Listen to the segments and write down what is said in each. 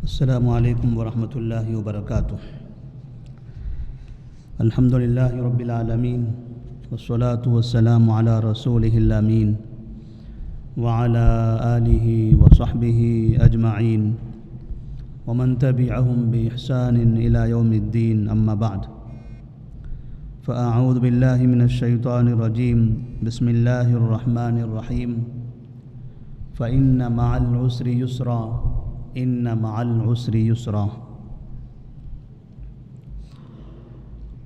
السلام علیکم ورحمۃ اللہ وبرکاتہ۔ الحمد للہ رب العالمین والصلاة والسلام علی رسولہ الامین وعلی آلہ وصحبہ اجمعین ومن تبعہم بإحسان الی یوم الدین، اما بعد فاعوذ باللہ من الشیطان الرجیم، بسم اللہ الرحمن الرحیم۔ فإن مع العسر یسرا ان مع العسر یسرا۔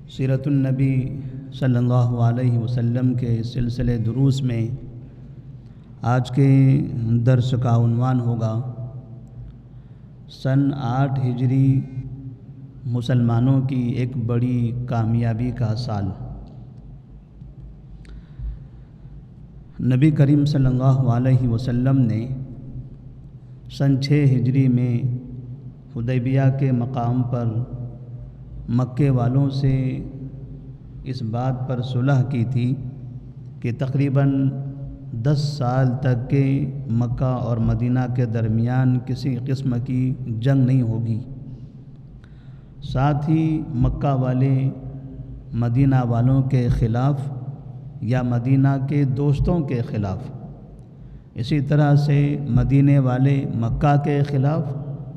سیرت النبی صلی اللہ علیہ وسلم کے سلسلے دروس میں آج کے درس کا عنوان ہوگا سن 8 ہجری مسلمانوں کی ایک بڑی کامیابی کا سال۔ نبی کریم صلی اللہ علیہ وسلم نے سن 6 ہجری میں حدیبیہ کے مقام پر مکے والوں سے اس بات پر صلح کی تھی کہ تقریباً 10 سال تک کے مکہ اور مدینہ کے درمیان کسی قسم کی جنگ نہیں ہوگی۔ ساتھ ہی مکہ والے مدینہ والوں کے خلاف یا مدینہ کے دوستوں کے خلاف، اسی طرح سے مدینے والے مکہ کے خلاف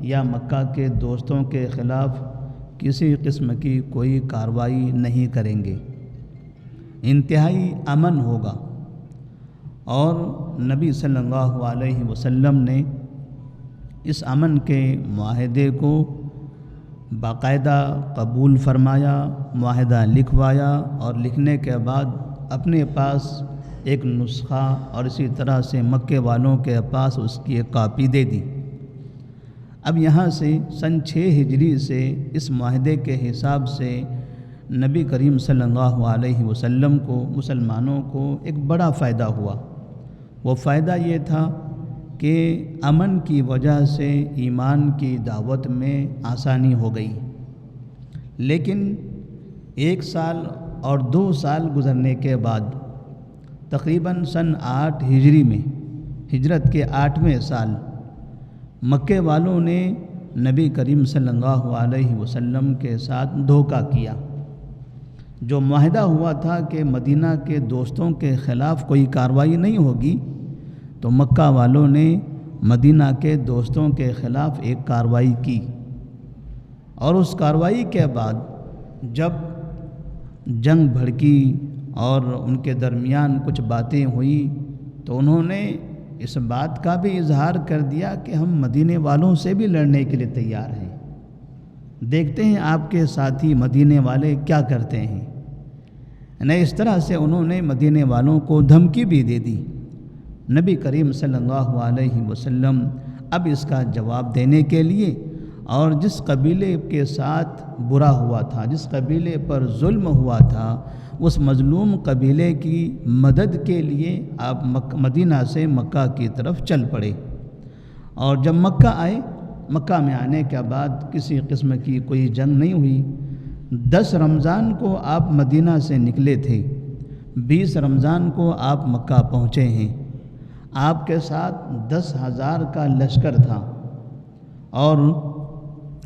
یا مکہ کے دوستوں کے خلاف کسی قسم کی کوئی کارروائی نہیں کریں گے، انتہائی امن ہوگا۔ اور نبی صلی اللہ علیہ وسلم نے اس امن کے معاہدے کو باقاعدہ قبول فرمایا، معاہدہ لکھوایا اور لکھنے کے بعد اپنے پاس ایک نسخہ اور اسی طرح سے مکے والوں کے پاس اس کی ایک کاپی دے دی۔ اب یہاں سے سن 6 ہجری سے اس معاہدے کے حساب سے نبی کریم صلی اللہ علیہ وسلم کو، مسلمانوں کو ایک بڑا فائدہ ہوا۔ وہ فائدہ یہ تھا کہ امن کی وجہ سے ایمان کی دعوت میں آسانی ہو گئی۔ لیکن 1 سال اور 2 سال گزرنے کے بعد تقریباً سن 8 ہجری میں، ہجرت کے 8ویں سال، مکے والوں نے نبی کریم صلی اللہ علیہ وسلم کے ساتھ دھوکہ کیا۔ جو معاہدہ ہوا تھا کہ مدینہ کے دوستوں کے خلاف کوئی کارروائی نہیں ہوگی، تو مکہ والوں نے مدینہ کے دوستوں کے خلاف ایک کارروائی کی، اور اس کارروائی کے بعد جب جنگ بھڑکی اور ان کے درمیان کچھ باتیں ہوئی تو انہوں نے اس بات کا بھی اظہار کر دیا کہ ہم مدینے والوں سے بھی لڑنے کے لیے تیار ہیں، دیکھتے ہیں آپ کے ساتھی مدینے والے کیا کرتے ہیں۔ اس طرح سے انہوں نے مدینے والوں کو دھمکی بھی دے دی۔ نبی کریم صلی اللہ علیہ وسلم اب اس کا جواب دینے کے لیے، اور جس قبیلے کے ساتھ برا ہوا تھا، جس قبیلے پر ظلم ہوا تھا، اس مظلوم قبیلے کی مدد کے لیے آپ مدینہ سے مکہ کی طرف چل پڑے۔ اور جب مکہ آئے، مکہ میں آنے کے بعد کسی قسم کی کوئی جنگ نہیں ہوئی۔ 10 رمضان کو آپ مدینہ سے نکلے تھے، 20 رمضان کو آپ مکہ پہنچے ہیں۔ آپ کے ساتھ 10,000 کا لشکر تھا، اور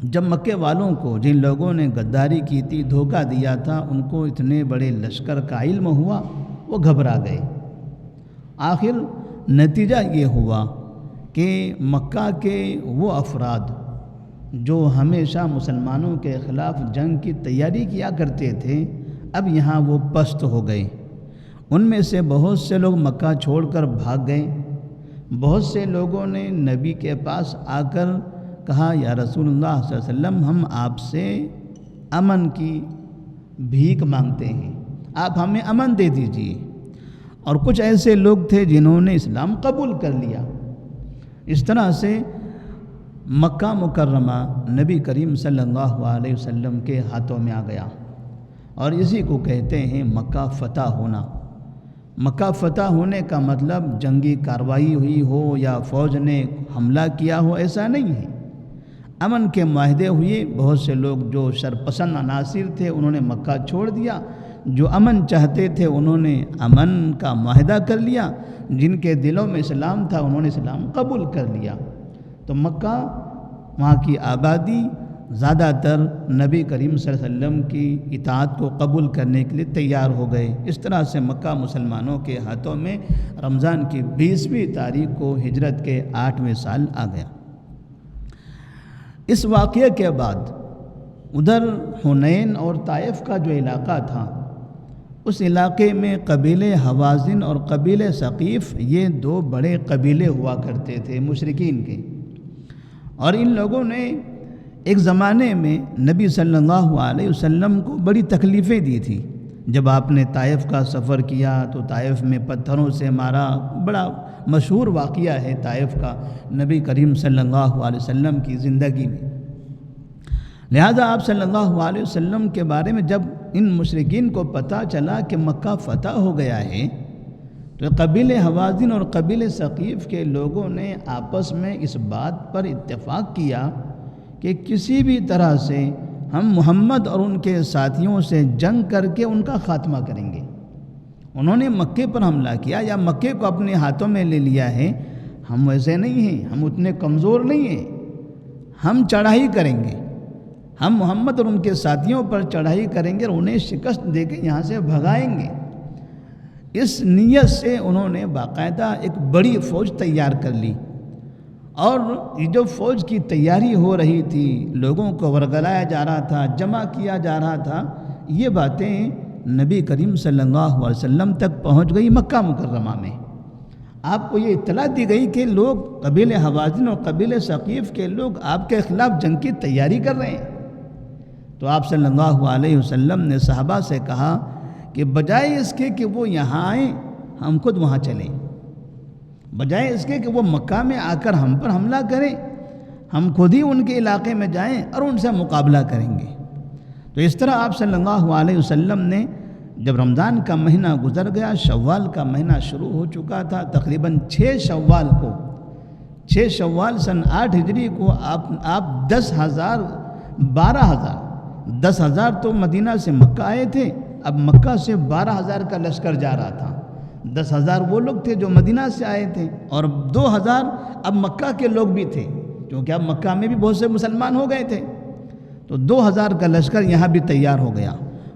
جب مکے والوں کو، جن لوگوں نے غداری کی تھی، دھوکہ دیا تھا، ان کو اتنے بڑے لشکر کا علم ہوا، وہ گھبرا گئے۔ آخر نتیجہ یہ ہوا کہ مکہ کے وہ افراد جو ہمیشہ مسلمانوں کے خلاف جنگ کی تیاری کیا کرتے تھے، اب یہاں وہ پست ہو گئے۔ ان میں سے بہت سے لوگ مکہ چھوڑ کر بھاگ گئے۔ بہت سے لوگوں نے نبی کے پاس آ کر کہا، یا رسول اللہ صلی اللہ علیہ وسلم، ہم آپ سے امن کی بھیک مانگتے ہیں، آپ ہمیں امن دے دیجیے۔ اور کچھ ایسے لوگ تھے جنہوں نے اسلام قبول کر لیا۔ اس طرح سے مکہ مکرمہ نبی کریم صلی اللہ علیہ وسلم کے ہاتھوں میں آ گیا، اور اسی کو کہتے ہیں مکہ فتح ہونا۔ مکہ فتح ہونے کا مطلب جنگی کارروائی ہوئی ہو یا فوج نے حملہ کیا ہو، ایسا نہیں ہے۔ امن کے معاہدے ہوئے، بہت سے لوگ جو شرپسند عناصر تھے انہوں نے مکہ چھوڑ دیا، جو امن چاہتے تھے انہوں نے امن کا معاہدہ کر لیا، جن کے دلوں میں اسلام تھا انہوں نے اسلام قبول کر لیا۔ تو مکہ وہاں کی آبادی زیادہ تر نبی کریم صلی اللہ علیہ وسلم کی اطاعت کو قبول کرنے کے لیے تیار ہو گئے۔ اس طرح سے مکہ مسلمانوں کے ہاتھوں میں رمضان کی 20ویں تاریخ کو ہجرت کے 8ویں سال آ گیا۔ اس واقعے کے بعد ادھر حنین اور طائف کا جو علاقہ تھا، اس علاقے میں قبیلے حوازن اور قبیلے ثقیف، یہ 2 بڑے قبیلے ہوا کرتے تھے مشرکین کے، اور ان لوگوں نے ایک زمانے میں نبی صلی اللہ علیہ وسلم کو بڑی تکلیفیں دی تھی۔ جب آپ نے طائف کا سفر کیا تو طائف میں پتھروں سے مارا، بڑا مشہور واقعہ ہے طائف کا نبی کریم صلی اللہ علیہ وسلم کی زندگی میں۔ لہذا آپ صلی اللہ علیہ وسلم کے بارے میں جب ان مشرکین کو پتہ چلا کہ مکہ فتح ہو گیا ہے، تو قبیل حوازن اور قبیل ثقیف کے لوگوں نے آپس میں اس بات پر اتفاق کیا کہ کسی بھی طرح سے ہم محمد اور ان کے ساتھیوں سے جنگ کر کے ان کا خاتمہ کریں گے۔ انہوں نے مکے پر حملہ کیا یا مکے کو اپنے ہاتھوں میں لے لیا ہے۔ ہم ویسے نہیں ہیں، ہم اتنے کمزور نہیں ہیں، ہم چڑھائی کریں گے، ہم محمد اور ان کے ساتھیوں پر چڑھائی کریں گے اور انہیں شکست دے کے یہاں سے بھگائیں گے۔ اس نیت سے انہوں نے باقاعدہ ایک بڑی فوج تیار کر لی، اور یہ جو فوج کی تیاری ہو رہی تھی، لوگوں کو ورگلایا جا رہا تھا، جمع کیا جا رہا تھا، یہ باتیں نبی کریم صلی اللہ علیہ وسلم تک پہنچ گئی مکہ مکرمہ میں۔ آپ کو یہ اطلاع دی گئی کہ لوگ قبیل حوازن اور قبیل ثقیف کے لوگ آپ کے خلاف جنگ کی تیاری کر رہے ہیں۔ تو آپ صلی اللہ علیہ وسلم نے صحابہ سے کہا کہ بجائے اس کے کہ وہ یہاں آئیں، ہم خود وہاں چلیں، بجائے اس کے کہ وہ مکہ میں آ کر ہم پر حملہ کریں، ہم خود ہی ان کے علاقے میں جائیں اور ان سے مقابلہ کریں گے۔ تو اس طرح آپ صلی اللہ علیہ وسلم نے جب رمضان کا مہینہ گزر گیا، شوال کا مہینہ شروع ہو چکا تھا، تقریباً 6 شوال سن 8 ہجری کو آپ 10,000 تو مدینہ سے مکہ آئے تھے، اب مکہ سے 12,000 کا لشکر جا رہا تھا۔ 10,000 وہ لوگ تھے جو مدینہ سے آئے تھے، اور 2,000 اب مکہ کے لوگ بھی تھے، کیونکہ اب مکہ میں بھی بہت سے مسلمان ہو گئے تھے، تو 2,000 کا لشکر یہاں بھی تیار ہو گیا۔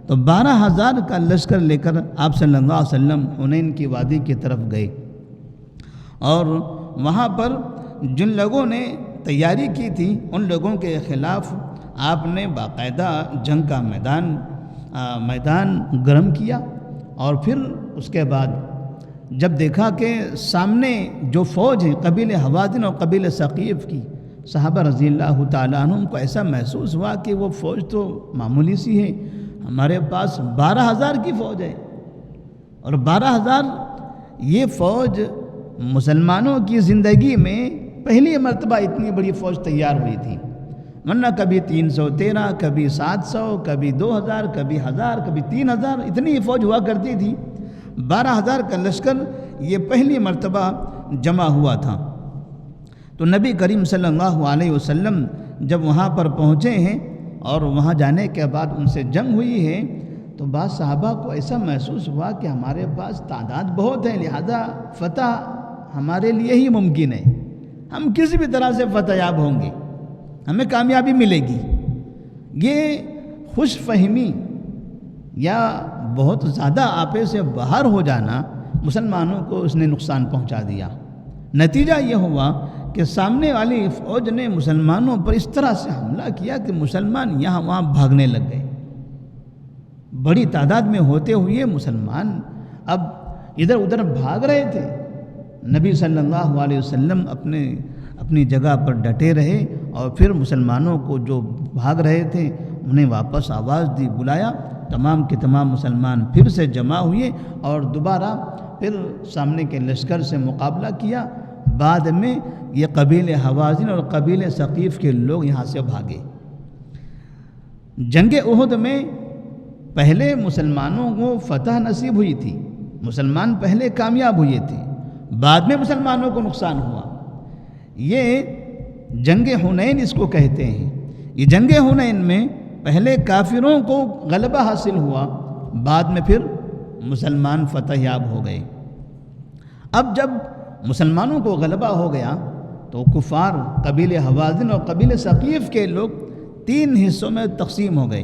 تو 12,000 کا لشکر لے کر آپ صلی اللہ علیہ وسلم حنین کی وادی کی طرف گئے، اور وہاں پر جن لوگوں نے تیاری کی تھی ان لوگوں کے خلاف آپ نے باقاعدہ جنگ کا میدان گرم کیا، اور پھر اس کے بعد جب دیکھا کہ سامنے جو فوج ہے قبیل حوازن اور قبیل ثقیف کی، صحابہ رضی اللہ تعالیٰ عنہم کو ایسا محسوس ہوا کہ وہ فوج تو معمولی سی ہے، ہمارے پاس 12,000 کی فوج ہے، اور 12,000 یہ فوج مسلمانوں کی زندگی میں پہلی مرتبہ اتنی بڑی فوج تیار ہوئی تھی، ورنہ کبھی 313، کبھی 700، کبھی 2,000، کبھی 1,000، کبھی 3,000، اتنی فوج ہوا کرتی تھی۔ 12,000 کا لشکر یہ پہلی مرتبہ جمع ہوا تھا۔ تو نبی کریم صلی اللہ علیہ وسلم جب وہاں پر پہنچے ہیں اور وہاں جانے کے بعد ان سے جنگ ہوئی ہے، تو بعض صحابہ کو ایسا محسوس ہوا کہ ہمارے پاس تعداد بہت ہے، لہذا فتح ہمارے لیے ہی ممکن ہے، ہم کسی بھی طرح سے فتح یاب ہوں گے، ہمیں کامیابی ملے گی۔ یہ خوش فہمی یا بہت زیادہ آپے سے باہر ہو جانا مسلمانوں کو اس نے نقصان پہنچا دیا۔ نتیجہ یہ ہوا کہ سامنے والی فوج نے مسلمانوں پر اس طرح سے حملہ کیا کہ مسلمان یہاں وہاں بھاگنے لگ گئے۔ بڑی تعداد میں ہوتے ہوئے مسلمان اب ادھر ادھر بھاگ رہے تھے۔ نبی صلی اللہ علیہ وسلم اپنی جگہ پر ڈٹے رہے، اور پھر مسلمانوں کو جو بھاگ رہے تھے انہیں واپس آواز دی، بلایا، تمام کے تمام مسلمان پھر سے جمع ہوئے اور دوبارہ پھر سامنے کے لشکر سے مقابلہ کیا۔ بعد میں یہ قبیل حوازن اور قبیل ثقیف کے لوگ یہاں سے بھاگے۔ جنگ احد میں پہلے مسلمانوں کو فتح نصیب ہوئی تھی، مسلمان پہلے کامیاب ہوئے تھے، بعد میں مسلمانوں کو نقصان ہوا۔ یہ جنگ حنین اس کو کہتے ہیں۔ یہ جنگ حنین میں پہلے کافروں کو غلبہ حاصل ہوا، بعد میں پھر مسلمان فتح یاب ہو گئے۔ اب جب مسلمانوں کو غلبہ ہو گیا تو کفار قبیلے حوازن اور قبیلے ثقیف کے لوگ 3 حصوں میں تقسیم ہو گئے.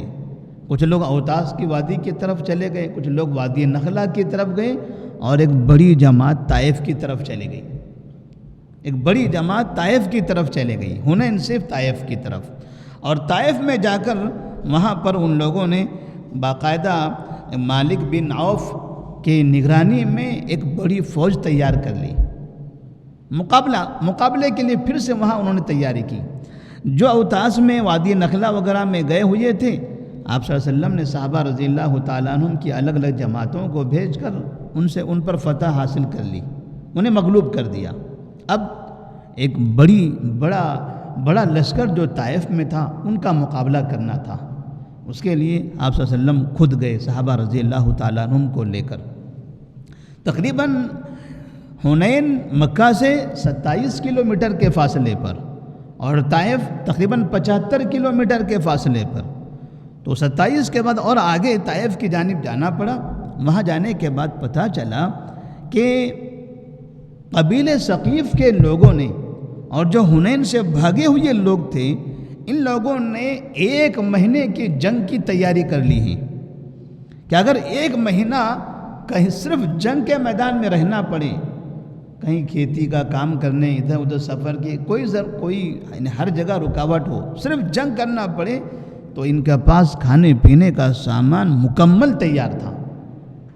کچھ لوگ اوتاس کی وادی کی طرف چلے گئے، کچھ لوگ وادی نخلا کی طرف گئے، اور ایک بڑی جماعت طائف کی طرف چلی گئی. ایک بڑی جماعت طائف کی طرف چلے گئی، حنین سے طائف کی طرف. اور طائف میں جا کر وہاں پر ان لوگوں نے باقاعدہ مالک بن عوف کی نگرانی میں ایک بڑی فوج تیار کر لی. مقابلے کے لیے پھر سے وہاں انہوں نے تیاری کی. جو اوتاس میں وادی نخلا وغیرہ میں گئے ہوئے تھے، آپ صلی اللہ علیہ وسلم نے صحابہ رضی اللہ تعالیٰ عنہم کی الگ الگ جماعتوں کو بھیج کر ان پر فتح حاصل کر لی، انہیں مغلوب کر دیا. اب ایک بڑا لشکر جو طائف میں تھا ان کا مقابلہ کرنا تھا. اس کے لیے آپ صلی اللہ علیہ وسلم خود گئے صحابہ رضی اللہ تعالیٰ عنہم کو لے کر. تقریباً حنین مکہ سے 27 کلومیٹر کے فاصلے پر اور طائف تقریباً 75 کلومیٹر کے فاصلے پر. تو 27 کے بعد اور آگے طائف کی جانب جانا پڑا. وہاں جانے کے بعد پتہ چلا کہ قبیلے ثقیف کے لوگوں نے اور جو حنین سے بھاگے ہوئے لوگ تھے، ان لوگوں نے 1 مہینے کی جنگ کی تیاری کر لی ہے کہ اگر 1 مہینہ کہیں صرف جنگ کے میدان میں رہنا پڑے، کہیں کھیتی کا کام کرنے ادھر ادھر سفر کی کوئی ہر جگہ رکاوٹ ہو، صرف جنگ کرنا پڑے، تو ان کے پاس کھانے پینے کا سامان مکمل تیار تھا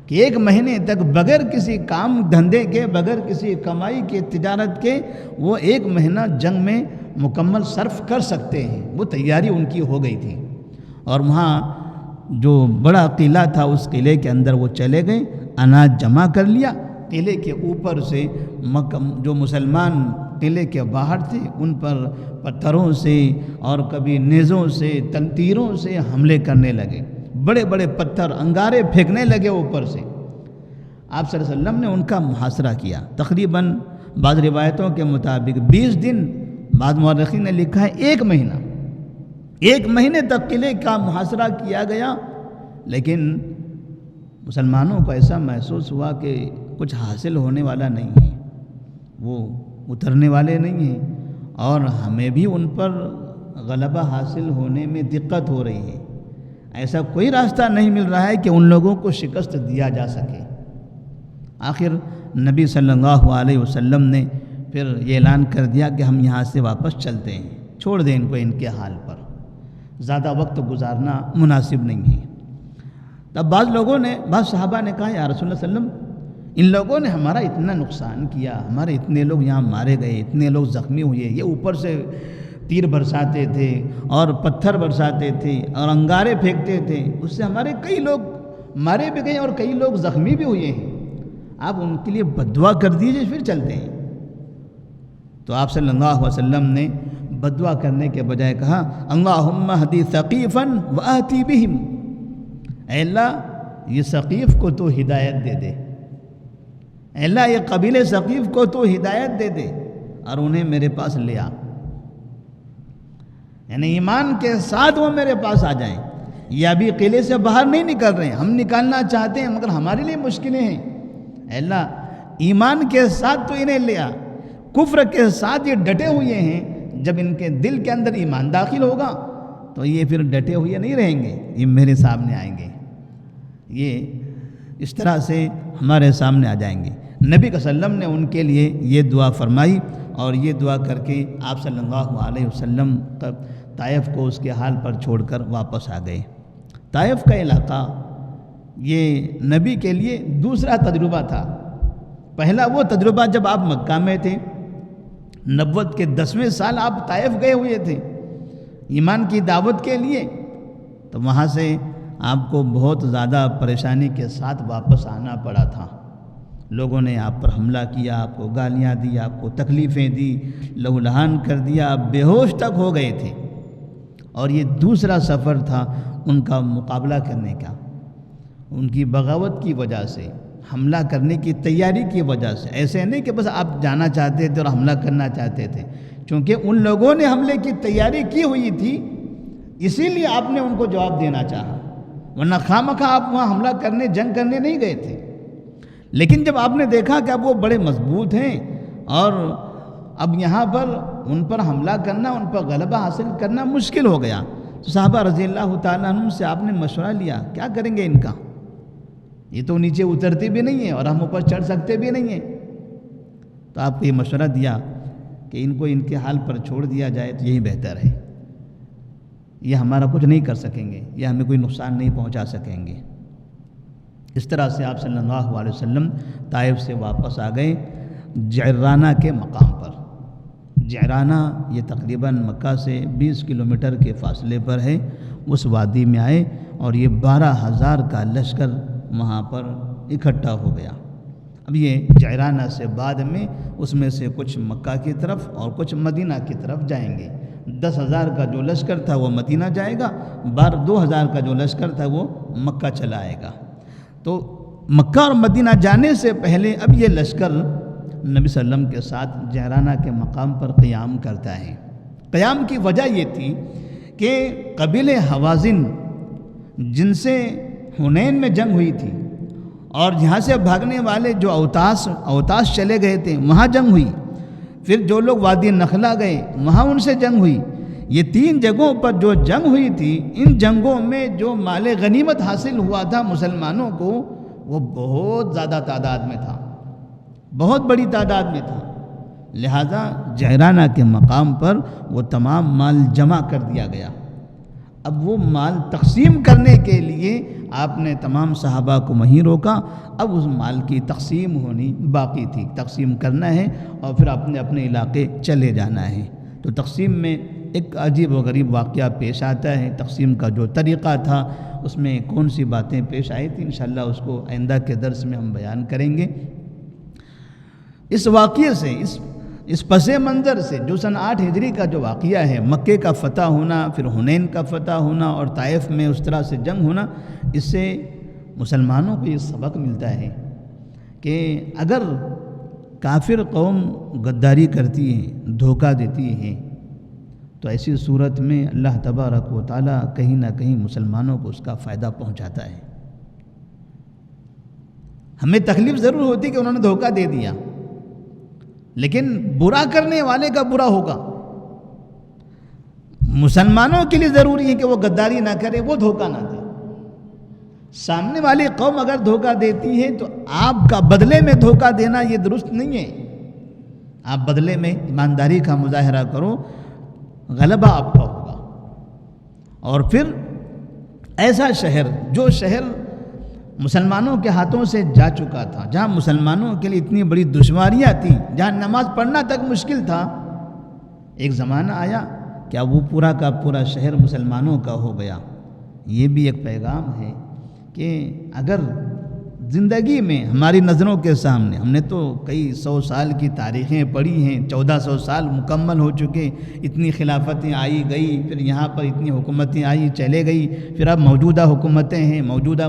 کہ 1 مہینے تک بغیر کسی کام دھندے کے، بغیر کسی کمائی کے، تجارت کے، وہ 1 مہینہ جنگ میں مکمل صرف کر سکتے ہیں. وہ تیاری ان کی ہو گئی تھی. اور وہاں جو بڑا قلعہ تھا اس قلعے کے اندر وہ چلے گئے، اناج جمع کر لیا. قلعے کے اوپر سے جو مسلمان قلعے کے باہر تھے ان پر پتھروں سے اور کبھی نیزوں سے، تنتیروں سے حملے کرنے لگے. بڑے بڑے پتھر انگارے پھینکنے لگے اوپر سے. آپ صلی اللہ علیہ وسلم نے ان کا محاصرہ کیا. تقریباً بعض روایتوں کے مطابق 20 دن، بعض مورخین نے لکھا ہے 1 مہینہ، 1 مہینے تک قلعے کا محاصرہ کیا گیا. لیکن مسلمانوں کو ایسا محسوس ہوا کہ کچھ حاصل ہونے والا نہیں ہے، وہ اترنے والے نہیں ہیں، اور ہمیں بھی ان پر غلبہ حاصل ہونے میں دقت ہو رہی ہے. ایسا کوئی راستہ نہیں مل رہا ہے کہ ان لوگوں کو شکست دیا جا سکے. آخر نبی صلی اللہ علیہ وسلم نے پھر یہ اعلان کر دیا کہ ہم یہاں سے واپس چلتے ہیں، چھوڑ دیں ان کو ان کے حال پر، زیادہ وقت گزارنا مناسب نہیں ہے. تب بعض صحابہ نے کہا یا رسول اللہ صلی اللہ علیہ وسلم، ان لوگوں نے ہمارا اتنا نقصان کیا، ہمارے اتنے لوگ یہاں مارے گئے، اتنے لوگ زخمی ہوئے، یہ اوپر سے تیر برساتے تھے اور پتھر برساتے تھے اور انگارے پھینکتے تھے، اس سے ہمارے کئی لوگ مارے بھی گئے اور کئی لوگ زخمی بھی ہوئے ہیں، آپ ان کے لیے بددعا کر دیجئے پھر چلتے ہیں. تو آپ صلی اللہ علیہ وسلم نے بددعا کرنے کے بجائے کہا اللہم اہدی ثقیفا وآتی بہم، اے اللہ یہ ثقیف کو تو ہدایت دے دے، اے اللہ یہ قبیلے ثقیف کو تو ہدایت دے دے اور انہیں میرے پاس لے آ، یعنی ایمان کے ساتھ وہ میرے پاس آ جائیں. یہ ابھی قلعے سے باہر نہیں نکل رہے ہیں، ہم نکالنا چاہتے ہیں مگر ہمارے لیے مشکلیں ہیں. اے اللہ ایمان کے ساتھ تو انہیں لے آ، کفر کے ساتھ یہ ڈٹے ہوئے ہیں، جب ان کے دل کے اندر ایمان داخل ہوگا تو یہ پھر ڈٹے ہوئے نہیں رہیں گے، یہ میرے سامنے آئیں گے، یہ اس طرح سے ہمارے سامنے آ جائیں گے. نبی صلی اللہ علیہ وسلم نے ان کے لیے یہ دعا فرمائی اور یہ دعا کر کے آپ صلی اللہ علیہ وسلم طائف کو اس کے حال پر چھوڑ کر واپس آ گئے. طائف کا علاقہ یہ نبی کے لیے دوسرا تجربہ تھا. پہلا وہ تجربہ جب آپ مکہ میں تھے، نبوت کے 10ویں سال آپ طائف گئے ہوئے تھے ایمان کی دعوت کے لیے، تو وہاں سے آپ کو بہت زیادہ پریشانی کے ساتھ واپس آنا پڑا تھا. لوگوں نے آپ پر حملہ کیا، آپ کو گالیاں دی، آپ کو تکلیفیں دی، لہو لہان کر دیا، آپ بے ہوش تک ہو گئے تھے. اور یہ دوسرا سفر تھا ان کا مقابلہ کرنے کا، ان کی بغاوت کی وجہ سے، حملہ کرنے کی تیاری کی وجہ سے. ایسے نہیں کہ بس آپ جانا چاہتے تھے اور حملہ کرنا چاہتے تھے، چونکہ ان لوگوں نے حملے کی تیاری کی ہوئی تھی، اسی لیے آپ نے ان کو جواب دینا چاہا، ورنہ خواہ آپ وہاں حملہ کرنے، جنگ کرنے نہیں گئے تھے. لیکن جب آپ نے دیکھا کہ اب وہ بڑے مضبوط ہیں اور اب یہاں پر ان پر حملہ کرنا، ان پر غلبہ حاصل کرنا مشکل ہو گیا. تو صحابہ رضی اللہ تعالیٰ عنہ سے آپ نے مشورہ لیا کیا کریں گے ان کا، یہ تو نیچے اترتے بھی نہیں ہیں اور ہم اوپر چڑھ سکتے بھی نہیں ہیں. تو آپ کو یہ مشورہ دیا کہ ان کو ان کے حال پر چھوڑ دیا جائے تو یہی بہتر ہے، یہ ہمارا کچھ نہیں کر سکیں گے، یہ ہمیں کوئی نقصان نہیں پہنچا سکیں گے. اس طرح سے آپ صلی اللہ علیہ وسلم طائف سے واپس آ گئے جعرانہ کے مقام پر. جعرانہ یہ تقریباً مکہ سے 20 کلومیٹر کے فاصلے پر ہے. اس وادی میں آئے اور یہ 12,000 کا لشکر وہاں پر اکٹھا ہو گیا. اب یہ جعرانہ سے بعد میں اس میں سے کچھ مکہ کی طرف اور کچھ مدینہ کی طرف جائیں گے. 10,000 کا جو لشکر تھا وہ مدینہ جائے گا، 2,000 کا جو لشکر تھا وہ مکہ چلا آئے گا. تو مکہ اور مدینہ جانے سے پہلے اب یہ لشکر نبی صلی اللہ علیہ وسلم کے ساتھ جعرانہ کے مقام پر قیام کرتا ہے. قیام کی وجہ یہ تھی کہ قبیلہ حوازن جن سے حنین میں جنگ ہوئی تھی اور یہاں سے بھاگنے والے جو اوتاس چلے گئے تھے وہاں جنگ ہوئی، پھر جو لوگ وادی نخلا گئے وہاں ان سے جنگ ہوئی. یہ 3 جگہوں پر جو جنگ ہوئی تھی، ان جنگوں میں جو مال غنیمت حاصل ہوا تھا مسلمانوں کو وہ بہت زیادہ تعداد میں تھا، بہت بڑی تعداد میں تھا. لہذا جعرانہ کے مقام پر وہ تمام مال جمع کر دیا گیا. اب وہ مال تقسیم کرنے کے لیے آپ نے تمام صحابہ کو وہیں روکا. اب اس مال کی تقسیم ہونی باقی تھی، تقسیم کرنا ہے اور پھر اپنے اپنے علاقے چلے جانا ہے. تو تقسیم میں ایک عجیب و غریب واقعہ پیش آتا ہے. تقسیم کا جو طریقہ تھا اس میں کون سی باتیں پیش آئی تھیں، انشاءاللہ اس کو آئندہ کے درس میں ہم بیان کریں گے. اس واقعے سے، اس پس منظر سے جو سن 8 ہجری کا جو واقعہ ہے، مکے کا فتح ہونا، پھر حنین کا فتح ہونا اور طائف میں اس طرح سے جنگ ہونا، اس سے مسلمانوں کو یہ سبق ملتا ہے کہ اگر کافر قوم غداری کرتی ہے، دھوکہ دیتی ہے، تو ایسی صورت میں اللہ تبارک و تعالی کہیں نہ کہیں مسلمانوں کو اس کا فائدہ پہنچاتا ہے. ہمیں تکلیف ضرور ہوتی کہ انہوں نے دھوکہ دے دیا، لیکن برا کرنے والے کا برا ہوگا. مسلمانوں کے لیے ضروری ہے کہ وہ غداری نہ کرے، وہ دھوکہ نہ دے. سامنے والی قوم اگر دھوکہ دیتی ہے تو آپ کا بدلے میں دھوکہ دینا یہ درست نہیں ہے. آپ بدلے میں ایمانداری کا مظاہرہ کرو، غلبہ آپ کا ہوگا. اور پھر ایسا شہر، جو شہر مسلمانوں کے ہاتھوں سے جا چکا تھا، جہاں مسلمانوں کے لیے اتنی بڑی دشواریاں تھیں، جہاں نماز پڑھنا تک مشکل تھا، ایک زمانہ آیا کیا وہ پورا کا پورا شہر مسلمانوں کا ہو گیا. یہ بھی ایک پیغام ہے کہ اگر زندگی میں ہماری نظروں کے سامنے، ہم نے تو کئی 100 سال کی تاریخیں پڑھی ہیں، 1400 سال مکمل ہو چکے، اتنی خلافتیں آئی گئی، پھر یہاں پر اتنی حکومتیں آئی چلے گئی، پھر اب موجودہ حکومتیں ہیں، موجودہ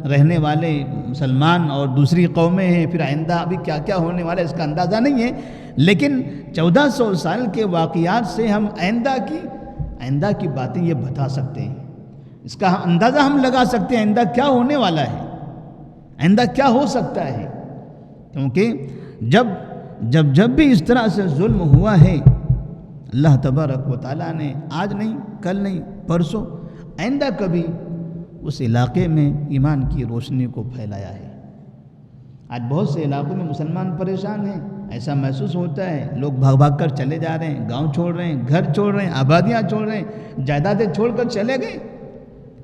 رہنے والے مسلمان اور دوسری قومیں ہیں، پھر آئندہ ابھی کیا کیا ہونے والا ہے اس کا اندازہ نہیں ہے. لیکن 1400 سال کے واقعات سے ہم آئندہ کی باتیں یہ بتا سکتے ہیں، اس کا اندازہ ہم لگا سکتے ہیں آئندہ کیا ہونے والا ہے، آئندہ کیا ہو سکتا ہے. کیونکہ جب بھی اس طرح سے ظلم ہوا ہے، اللہ تبارک و تعالیٰ نے آج نہیں، کل نہیں، پرسوں، آئندہ کبھی اس علاقے میں ایمان کی روشنی کو پھیلایا ہے. آج بہت سے علاقوں میں مسلمان پریشان ہیں، ایسا محسوس ہوتا ہے لوگ بھاگ بھاگ کر چلے جا رہے ہیں، گاؤں چھوڑ رہے ہیں، گھر چھوڑ رہے ہیں، آبادیاں چھوڑ رہے ہیں، جائیدادیں چھوڑ کر چلے گئے.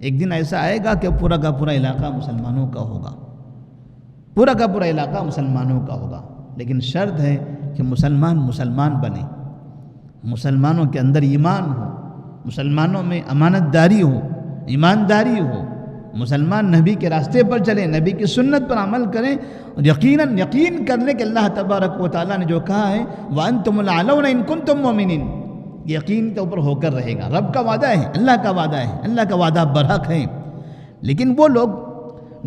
ایک دن ایسا آئے گا کہ پورا کا پورا علاقہ مسلمانوں کا ہوگا، پورا کا پورا علاقہ مسلمانوں کا ہوگا. لیکن شرط ہے کہ مسلمان بنے، مسلمانوں کے اندر ایمان ہو، مسلمانوں میں امانت داری ہو، ایمانداری ہو، مسلمان نبی کے راستے پر چلیں، نبی کی سنت پر عمل کریں اور یقین کر لیں کہ اللہ تبارک و تعالیٰ نے جو کہا ہے وَأَنْتُمُ الْأَعْلَوْنَ إِن كُنتُم مُؤْمِنِينَ، یقین کے اوپر ہو کر رہے گا. رب کا وعدہ ہے، اللہ کا وعدہ ہے، اللہ کا وعدہ برحق ہے. لیکن وہ لوگ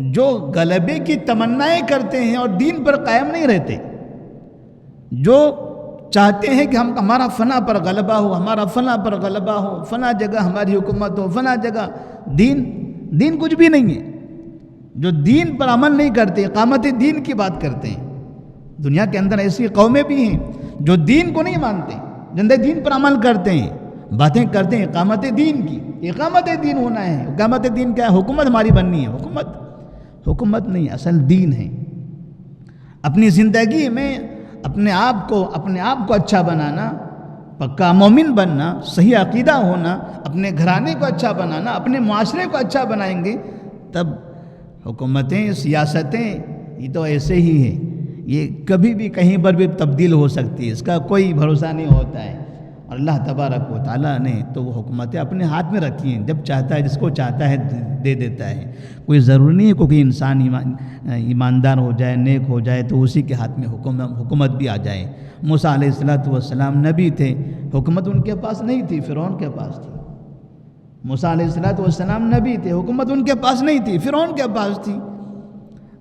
جو غلبے کی تمنائیں کرتے ہیں اور دین پر قائم نہیں رہتے، جو چاہتے ہیں کہ ہمارا فلاں پر غلبہ ہو، ہمارا فلاں پر غلبہ ہو، فلاں جگہ ہماری حکومت ہو، فلاں جگہ، دین کچھ بھی نہیں ہے. جو دین پر عمل نہیں کرتے، اقامت دین کی بات کرتے ہیں. دنیا کے اندر ایسی قومیں بھی ہیں جو دین کو نہیں مانتے، جندے دین پر عمل کرتے ہیں، باتیں کرتے ہیں اقامت دین کی، اقامت دین ہونا ہے۔ اقامت دین کیا ہے؟ حکومت ہماری بننی ہے۔ حکومت نہیں، اصل دین ہے۔ اپنی زندگی میں اپنے آپ کو اچھا بنانا، پکا مومن بننا، صحیح عقیدہ ہونا، اپنے گھرانے کو اچھا بنانا، اپنے معاشرے کو اچھا بنائیں گے تب حکومتیں، سیاستیں یہ تو ایسے ہی ہیں، یہ کبھی بھی کہیں پر بھی تبدیل ہو سکتی ہے، اس کا کوئی بھروسہ نہیں ہوتا ہے۔ اور اللہ تبارک و تعالیٰ نے تو وہ حکومتیں اپنے ہاتھ میں رکھی ہیں، جب چاہتا ہے، جس کو چاہتا ہے دے دیتا ہے۔ کوئی ضروری نہیں ہے کوئی انسان ایماندار ہو جائے، نیک ہو جائے تو اسی کے ہاتھ میں حکومت بھی آ جائے۔ موسیٰ علیہ السلام نبی تھے، حکومت ان کے پاس نہیں تھی، فرعون کے پاس تھی۔ موسیٰ علیہ السلام نبی تھے، حکومت ان کے پاس نہیں تھی، فرعون کے پاس تھی۔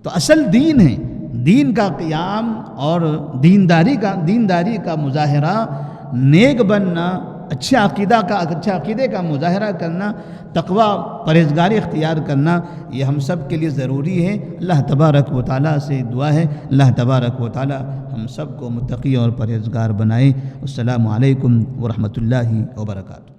تو اصل دین ہے، دین کا قیام اور دینداری کا مظاہرہ، نیک بننا، اچھے عقیدے کا مظاہرہ کرنا، تقوی پرہیزگاری اختیار کرنا، یہ ہم سب کے لیے ضروری ہے۔ اللہ تبارک و تعالیٰ سے دعا ہے اللہ تبارک و تعالیٰ ہم سب کو متقی اور پرہیزگار بنائے۔ السلام علیکم ورحمۃ اللہ وبرکاتہ۔